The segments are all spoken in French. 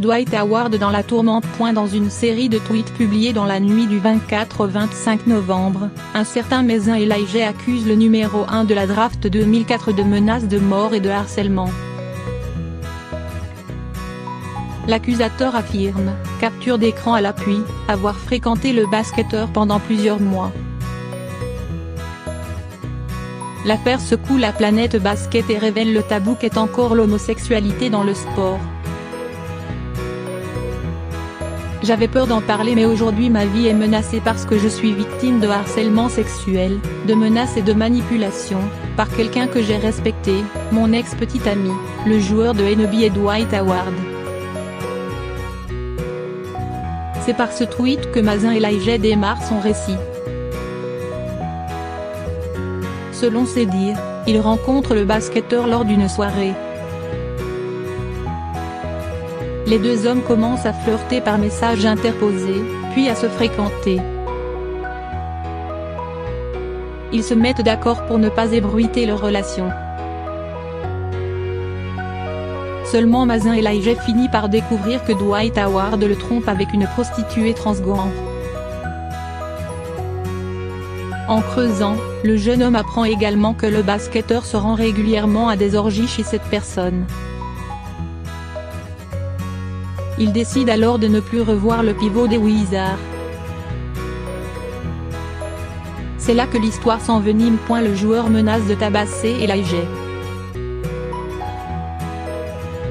Dwight Howard dans la tourmente. Dans une série de tweets publiés dans la nuit du 24 au 25 novembre, un certain Mazen Elijah accuse le numéro 1 de la draft 2004 de menaces de mort et de harcèlement. L'accusateur affirme, capture d'écran à l'appui, avoir fréquenté le basketteur pendant plusieurs mois. L'affaire secoue la planète basket et révèle le tabou qu'est encore l'homosexualité dans le sport. J'avais peur d'en parler mais aujourd'hui ma vie est menacée parce que je suis victime de harcèlement sexuel, de menaces et de manipulation, par quelqu'un que j'ai respecté, mon ex-petit ami, le joueur de NBA Dwight Howard. C'est par ce tweet que Mazen Elijah démarre son récit. Selon ses dires, il rencontre le basketteur lors d'une soirée. Les deux hommes commencent à flirter par messages interposés, puis à se fréquenter. Ils se mettent d'accord pour ne pas ébruiter leur relation. Seulement Mazen Elijah finit par découvrir que Dwight Howard le trompe avec une prostituée transgenre. En creusant, le jeune homme apprend également que le basketteur se rend régulièrement à des orgies chez cette personne. Il décide alors de ne plus revoir le pivot des Wizards. C'est là que l'histoire s'envenime. Le joueur menace de tabasser Elijah.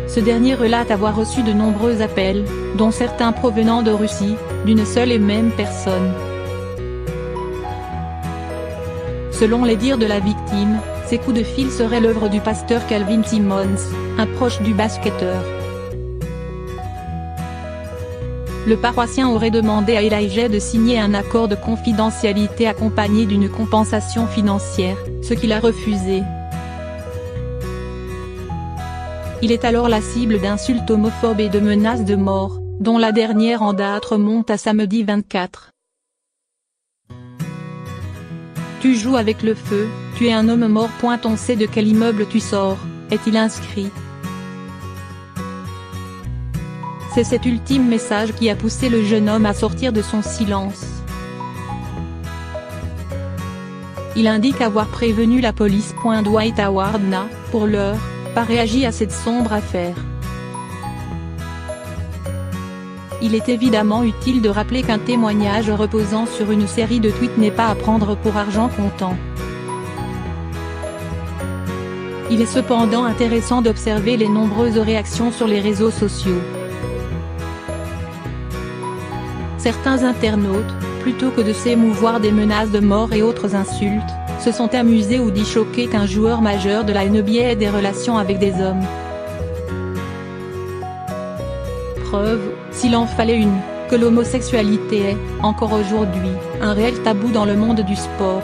Ce dernier relate avoir reçu de nombreux appels, dont certains provenant de Russie, d'une seule et même personne. Selon les dires de la victime, ces coups de fil seraient l'œuvre du pasteur Calvin Simmons, un proche du basketteur. Le paroissien aurait demandé à Elijah de signer un accord de confidentialité accompagné d'une compensation financière, ce qu'il a refusé. Il est alors la cible d'insultes homophobes et de menaces de mort, dont la dernière en date remonte à samedi 24. Tu joues avec le feu, tu es un homme mort. On sait de quel immeuble tu sors, est-il inscrit? C'est cet ultime message qui a poussé le jeune homme à sortir de son silence. Il indique avoir prévenu la police. Dwight Howard n'a, pour l'heure, pas réagi à cette sombre affaire. Il est évidemment utile de rappeler qu'un témoignage reposant sur une série de tweets n'est pas à prendre pour argent comptant. Il est cependant intéressant d'observer les nombreuses réactions sur les réseaux sociaux. Certains internautes, plutôt que de s'émouvoir des menaces de mort et autres insultes, se sont amusés ou dit choqués qu'un joueur majeur de la NBA ait des relations avec des hommes. Preuve, s'il en fallait une, que l'homosexualité est, encore aujourd'hui, un réel tabou dans le monde du sport.